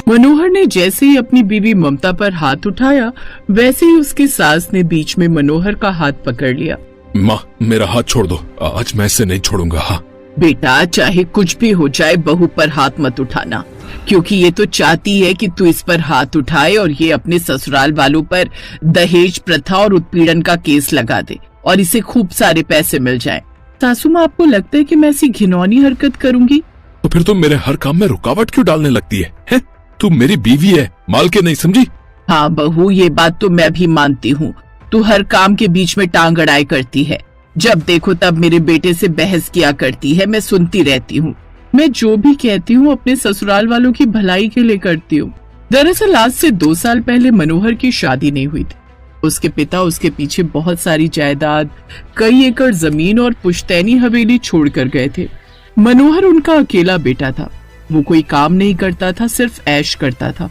मनोहर ने जैसे ही अपनी बीवी ममता पर हाथ उठाया, वैसे ही उसकी सास ने बीच में मनोहर का हाथ पकड़ लिया। माँ, मेरा हाथ छोड़ दो, आज मैं इसे नहीं छोड़ूंगा। हाँ बेटा, चाहे कुछ भी हो जाए, बहू पर हाथ मत उठाना, क्योंकि ये तो चाहती है कि तू इस पर हाथ उठाए और ये अपने ससुराल वालों पर दहेज प्रथा और उत्पीड़न का केस लगा दे और इसे खूब सारे पैसे मिल जाएं। सासू माँ, आपको लगता है कि मैं ऐसी घिनौनी हरकत करूंगी? तो फिर तुम मेरे हर काम में रुकावट क्यों डालने लगती है? तू मेरी बीवी है, माल के नहीं समझी? हाँ बहू, ये बात तो मैं भी मानती हूँ। तू हर काम के बीच में टांग अड़ाई करती है, जब देखो तब मेरे बेटे से बहस किया करती है, मैं सुनती रहती हूँ। मैं जो भी कहती हूँ अपने ससुराल वालों की भलाई के लिए करती हूँ। दरअसल आज से 2 साल पहले मनोहर की शादी नहीं हुई थी। उसके पिता उसके पीछे बहुत सारी जायदाद, कई एकड़ जमीन और पुश्तैनी हवेली छोड़कर गए थे। मनोहर उनका अकेला बेटा था। वो कोई काम नहीं करता था, सिर्फ ऐश करता था।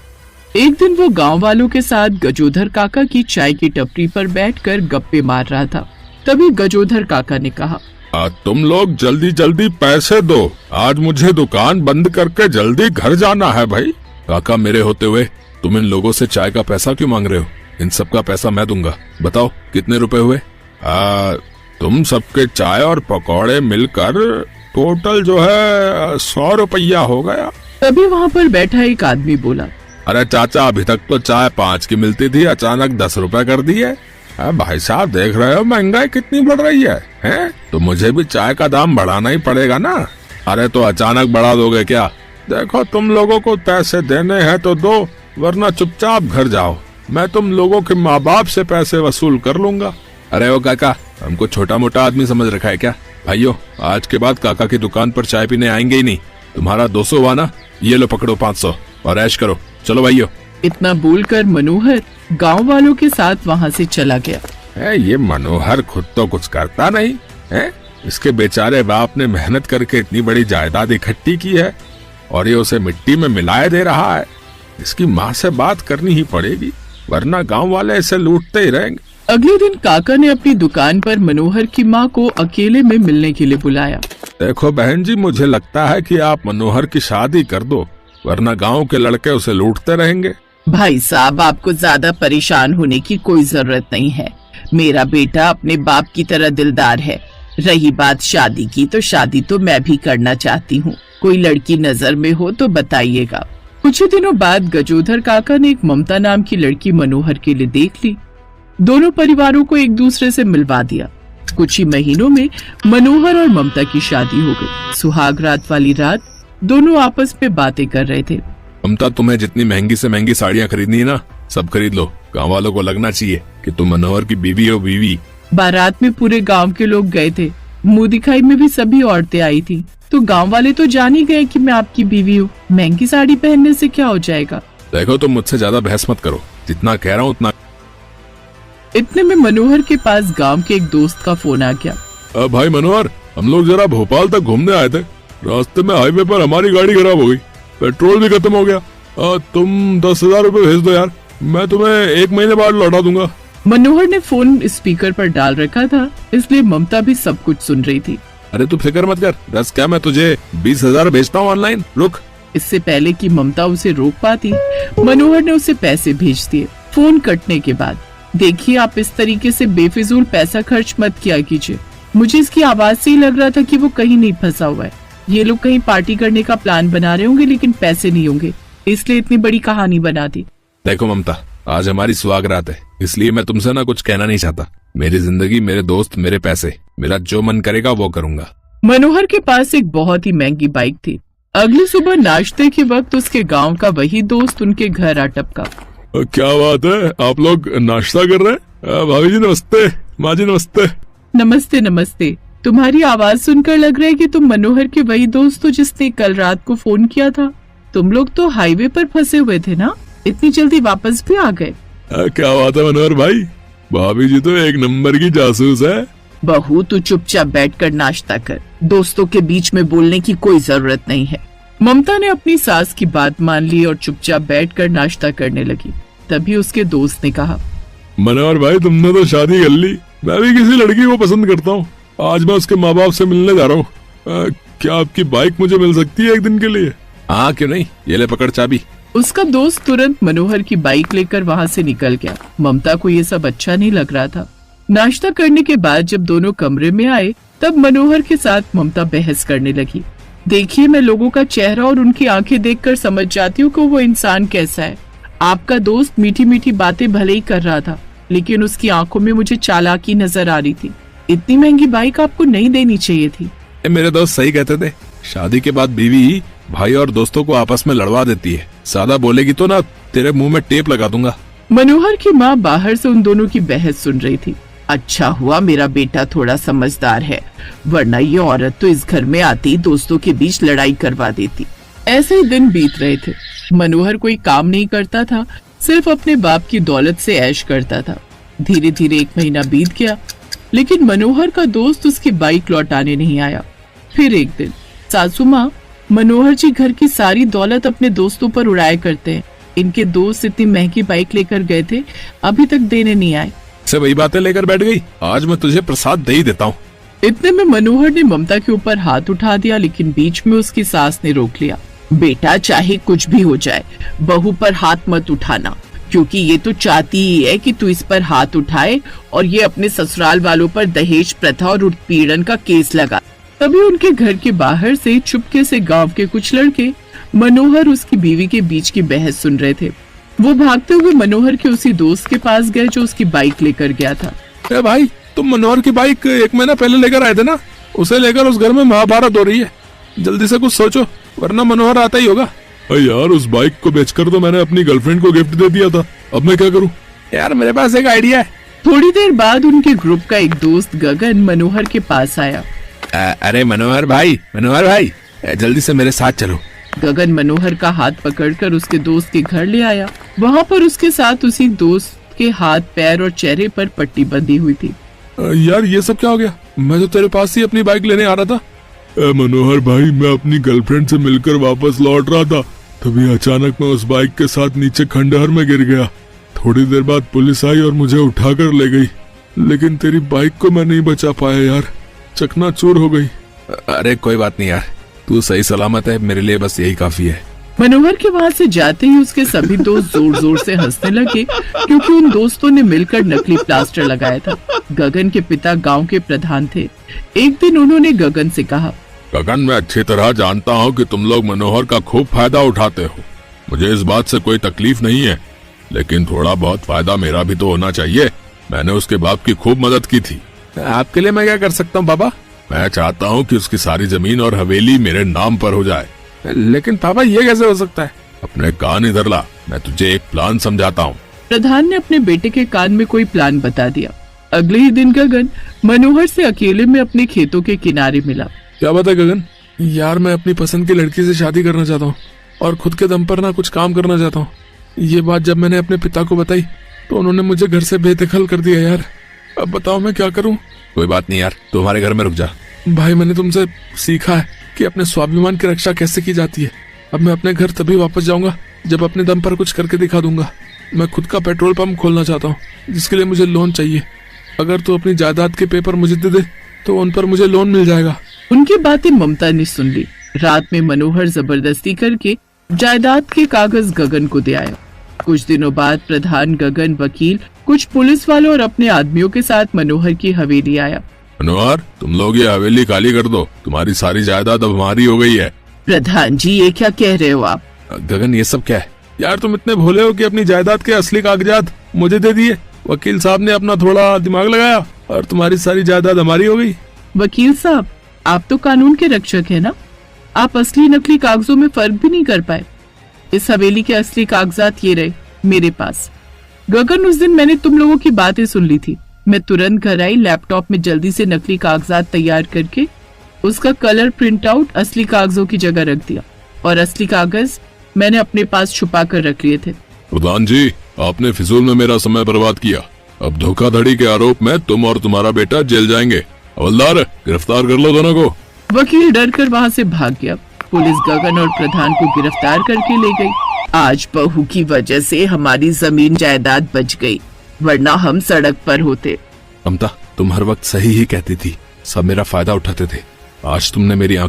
एक दिन वो गांव वालों के साथ गजोधर काका की चाय की टपरी पर बैठकर गप्पे मार रहा था। तभी गजोधर काका ने कहा, तुम लोग जल्दी जल्दी पैसे दो, आज मुझे दुकान बंद करके जल्दी घर जाना है। भाई काका, मेरे होते हुए तुम इन लोगों से चाय का पैसा क्यों मांग रहे हो? इन सब का पैसा मैं दूंगा। बताओ कितने रुपए हुए? तुम सबके चाय और पकौड़े मिलकर टोटल जो है 100 रुपया हो गया। तभी वहाँ पर बैठा एक आदमी बोला, अरे चाचा, अभी तक तो चाय 5 की मिलती थी, अचानक 10 रुपए कर दी है। भाई साहब, देख रहे हो महंगाई कितनी बढ़ रही है? तो मुझे भी चाय का दाम बढ़ाना ही पड़ेगा ना। अरे तो अचानक बढ़ा दोगे क्या? देखो, तुम लोगों को पैसे देने हैं तो दो, वरना चुपचाप घर जाओ। मैं तुम लोगों के माँ बाप से पैसे वसूल कर लूंगा। अरे ओ काका, हमको छोटा मोटा आदमी समझ रखा है क्या? भाइयों, आज के बाद काका की दुकान पर चाय पीने आएंगे ही नहीं। तुम्हारा 200 हुआ ना, ये लो पकड़ो 500 और ऐश करो। चलो भाइयों। इतना बोलकर मनोहर गांव वालों के साथ वहां से चला गया। ये मनोहर खुद तो कुछ करता नहीं है। इसके बेचारे बाप ने मेहनत करके इतनी बड़ी जायदाद इकट्ठी की है और ये उसे मिट्टी में मिलाए दे रहा है। इसकी माँ से बात करनी ही पड़ेगी, वरना गांव वाले इसे लूटते ही रहेंगे। अगले दिन काका ने अपनी दुकान पर मनोहर की माँ को अकेले में मिलने के लिए बुलाया। देखो बहन जी, मुझे लगता है कि आप मनोहर की शादी कर दो, वरना गांव के लड़के उसे लूटते रहेंगे। भाई साहब, आपको ज्यादा परेशान होने की कोई जरूरत नहीं है। मेरा बेटा अपने बाप की तरह दिलदार है। रही बात शादी की, तो शादी तो मैं भी करना चाहती हूँ। कोई लड़की नजर में हो तो बताइएगा। कुछ ही दिनों बाद गजोधर काका ने एक ममता नाम की लड़की मनोहर के लिए देख ली। दोनों परिवारों को एक दूसरे से मिलवा दिया। कुछ ही महीनों में मनोहर और ममता की शादी हो गई। सुहाग रात वाली रात दोनों आपस में बातें कर रहे थे। ममता, तुम्हें जितनी महंगी से महंगी साड़ियाँ खरीदनी है ना, सब खरीद लो। गाँव वालों को लगना चाहिए कि तुम मनोहर की बीवी हो। बीवी बारात में पूरे गांव के लोग गए थे। मुंह दिखाई में भी सभी औरतें आई थी, तो गांव वाले तो जान ही गए कि मैं आपकी बीवी हूँ। महंगी साड़ी पहनने से क्या हो जाएगा? देखो, तुम मुझसे ज्यादा बहस मत करो, जितना कह रहा हूँ उतना। इतने में मनोहर के पास गांव के एक दोस्त का फोन आ गया। भाई मनोहर, हम लोग जरा भोपाल तक घूमने आए थे। रास्ते में हाईवे पर हमारी गाड़ी खराब हो गई, पेट्रोल भी खत्म हो गया। तुम 10,000 रुपए भेज दो यार, मैं तुम्हें 1 महीने बाद लौटा दूंगा। मनोहर ने फोन स्पीकर पर डाल रखा था, इसलिए ममता भी सब कुछ सुन रही थी। अरे तू फिक्र मत कर, बस क्या मैं तुझे 20,000 भेजता हूँ ऑनलाइन, रुक। इससे पहले कि ममता उसे रोक पाती, मनोहर ने उसे पैसे भेज दिए। फोन कटने के बाद, देखिए आप इस तरीके से बेफिजूल पैसा खर्च मत किया कीजिए। मुझे इसकी आवाज से ही लग रहा था कि वो कहीं नहीं फंसा हुआ है। ये लोग कहीं पार्टी करने का प्लान बना रहे होंगे, लेकिन पैसे नहीं होंगे, इसलिए इतनी बड़ी कहानी बना दी। देखो ममता, आज हमारी सुहाग रात है, इसलिए मैं तुमसे ना कुछ कहना नहीं चाहता। मेरी जिंदगी, मेरे दोस्त, मेरे पैसे, मेरा जो मन करेगा वो करूंगा। मनोहर के पास एक बहुत ही महंगी बाइक थी। अगली सुबह नाश्ते के वक्त उसके गांव का वही दोस्त उनके घर आ टपका। क्या बात है, आप लोग नाश्ता कर रहे हैं? भाभी जी नमस्ते, माँ जी नमस्ते। नमस्ते नमस्ते। तुम्हारी आवाज सुनकर लग रहा है कि तुम मनोहर के वही दोस्त हो जिसने कल रात को फोन किया था। तुम लोग तो हाईवे पर फंसे हुए थे ना, इतनी जल्दी वापस भी आ गए? क्या बात है मनोहर भाई, भाभी जी तो एक नंबर की जासूस है। बहू, तू चुपचाप बैठकर नाश्ता कर, दोस्तों के बीच में बोलने की कोई जरूरत नहीं है। ममता ने अपनी सास की बात मान ली और चुपचाप बैठकर नाश्ता करने लगी। तभी उसके दोस्त ने कहा, मनोहर भाई तुमने तो शादी कर ली, मैं भी किसी लड़की को पसंद करता हूँ। आज मैं उसके माँ बाप से मिलने जा रहा हूँ। क्या आपकी बाइक मुझे मिल सकती है एक दिन के लिए? हाँ क्यों नहीं, ये ले पकड़ चाबी, उसका दोस्त तुरंत मनोहर की बाइक लेकर वहां से निकल गया। ममता को ये सब अच्छा नहीं लग रहा था। नाश्ता करने के बाद जब दोनों कमरे में आए तब मनोहर के साथ ममता बहस करने लगी। देखिए, मैं लोगों का चेहरा और उनकी आंखें देखकर समझ जाती हूँ कि वो इंसान कैसा है। आपका दोस्त मीठी मीठी बातें भले ही कर रहा था, लेकिन उसकी आंखों में मुझे चालाकी नजर आ रही थी। इतनी महंगी बाइक आपको नहीं देनी चाहिए थी। मेरे दोस्त सही कहते थे, शादी के बाद बीवी भाई और दोस्तों को आपस में लड़वा देती है। ज्यादा बोलेगी तो ना तेरे मुंह में टेप लगा दूंगा। मनोहर की माँ बाहर से उन दोनों की बहस सुन रही थी। अच्छा हुआ मेरा बेटा थोड़ा समझदार है, वरना ये औरत तो इस घर में आती दोस्तों के बीच लड़ाई करवा देती। ऐसे ही दिन बीत रहे थे। मनोहर कोई काम नहीं करता था, सिर्फ अपने बाप की दौलत से ऐश करता था। धीरे धीरे 1 महीना बीत गया, लेकिन मनोहर का दोस्त उसकी बाइक लौटाने नहीं आया। फिर एक दिन, सासू माँ, मनोहर जी घर की सारी दौलत अपने दोस्तों पर उड़ाया करते हैं। इनके दोस्त इतनी महंगी बाइक लेकर गए थे, अभी तक देने नहीं आए। से वही बातें लेकर बैठ गई, आज मैं तुझे प्रसाद दे ही देता हूँ। इतने में मनोहर ने ममता के ऊपर हाथ उठा दिया, लेकिन बीच में उसकी सास ने रोक लिया। बेटा, चाहे कुछ भी हो जाए, बहू पर हाथ मत उठाना, क्योंकि ये तो चाहती ही है कि तू इस पर हाथ उठाए और ये अपने ससुराल वालों पर दहेज प्रथा और उत्पीड़न का केस लगा। तभी उनके घर के बाहर से चुपके से गांव के कुछ लड़के मनोहर उसकी बीवी के बीच की बहस सुन रहे थे। वो भागते हुए मनोहर के उसी दोस्त के पास गए जो उसकी बाइक लेकर गया था। ए भाई, तुम मनोहर की बाइक 1 महीना पहले लेकर आए थे ना? उसे लेकर उस घर में महाभारत हो रही है। जल्दी से कुछ सोचो, वरना मनोहर आता ही होगा। यार, उस बाइक को बेचकर तो मैंने अपनी गर्लफ्रेंड को गिफ्ट दे दिया था, अब मैं क्या करूं? यार, मेरे पास एक आइडिया है। थोड़ी देर बाद उनके ग्रुप का एक दोस्त गगन मनोहर के पास आया। अरे मनोहर भाई, जल्दी से मेरे साथ चलो। गगन मनोहर का हाथ पकड़कर उसके दोस्त के घर ले आया। वहाँ पर उसके साथ उसी दोस्त के हाथ, पैर और चेहरे पर पट्टी बंधी हुई थी। यार, ये सब क्या हो गया? मैं तो तेरे पास ही अपनी बाइक लेने आ रहा था। मनोहर भाई, मैं अपनी गर्लफ्रेंड से मिलकर वापस लौट रहा था, तभी अचानक मैं उस बाइक के साथ नीचे खंडहर में गिर गया। थोड़ी देर बाद पुलिस आई और मुझे उठाकर ले गई, लेकिन तेरी बाइक को मैं नहीं बचा पाया यार, चकनाचूर हो गई। अरे कोई बात नहीं यार, तू सही सलामत है, मेरे लिए बस यही काफी है। मनोहर के वहाँ से जाते ही उसके सभी दोस्त जोर जोर से हंसने लगे, क्योंकि उन दोस्तों ने मिलकर नकली प्लास्टर लगाया था। गगन के पिता गांव के प्रधान थे। एक दिन उन्होंने गगन से कहा, गगन, मैं अच्छी तरह जानता हूँ कि तुम लोग मनोहर का खूब फायदा उठाते हो। मुझे इस बात से कोई तकलीफ नहीं है, लेकिन थोड़ा बहुत फायदा मेरा भी तो होना चाहिए। मैंने उसके बाप की खूब मदद की थी। आपके लिए मैं क्या कर सकता हूँ पापा? मैं चाहता हूँ कि उसकी सारी जमीन और हवेली मेरे नाम पर हो जाए। लेकिन पापा, ये कैसे हो सकता है? अपने कान इधर ला, मैं तुझे एक प्लान समझाता हूँ। प्रधान ने अपने बेटे के कान में कोई प्लान बता दिया। अगले ही दिन गगन मनोहर से अकेले में अपने खेतों के किनारे मिला। क्या बात है गगन? यार, मैं अपनी पसंद की लड़की से शादी करना चाहता हूँ और खुद के दम पर ना कुछ काम करना चाहता हूँ। ये बात जब मैंने अपने पिता को बताई तो उन्होंने मुझे घर से बेदखल कर दिया यार। अब बताओ मैं क्या करूँ? कोई बात नहीं यार, तुम्हारे घर में रुक जा। भाई, मैंने तुमसे सीखा है कि अपने स्वाभिमान की रक्षा कैसे की जाती है। अब मैं अपने घर तभी वापस जाऊंगा जब अपने दम पर कुछ करके दिखा दूंगा। मैं खुद का पेट्रोल पंप खोलना चाहता हूँ, जिसके लिए मुझे लोन चाहिए। अगर तू अपनी जायदाद के पेपर मुझे दे दे तो उन पर मुझे लोन मिल जाएगा। उनकी बातें ममता ने सुन ली। रात में मनोहर जबरदस्ती करके जायदाद के कागज गगन को दे आया। कुछ दिनों बाद प्रधान, गगन, वकील, कुछ पुलिस वालों और अपने आदमियों के साथ मनोहर की हवेली आया। मनोहर, तुम लोग ये हवेली खाली कर दो, तुम्हारी सारी जायदाद अब हमारी हो गई है। प्रधान जी, ये क्या कह रहे हो आप? गगन, ये सब क्या है? यार, तुम इतने भोले हो कि अपनी जायदाद के असली कागजात मुझे दे दिए। वकील साहब ने अपना थोड़ा दिमाग लगाया और तुम्हारी सारी जायदाद हमारी हो गई। वकील साहब, आप तो कानून के रक्षक हैं ना? आप असली नकली कागजों में फर्क भी नहीं कर पाए। इस हवेली के असली कागजात ये रहे मेरे पास। गगन, उस दिन मैंने तुम लोगों की बातें सुन ली थी। मैं तुरंत घर आई, लैपटॉप में जल्दी से नकली कागजात तैयार करके उसका कलर प्रिंट आउट असली कागजों की जगह रख दिया, और असली कागज मैंने अपने पास छुपा कर रख लिए थे। प्रधान जी, आपने फिजूल में मेरा समय बर्बाद किया। अब धोखाधड़ी के आरोप में तुम और तुम्हारा बेटा जेल जाएंगे। हवलदार, गिरफ्तार कर लो दोनों को। वकील डर कर वहाँ से भाग गया। पुलिस गगन और प्रधान को गिरफ्तार करके ले गई। आज बहू की वजह से हमारी जमीन जायदाद बच गई, वरना हम सड़क पर होते। ममता, तुम हर वक्त सही ही कहती थी, सब मेरा फायदा उठाते थे। आज तुमने मेरी आंखें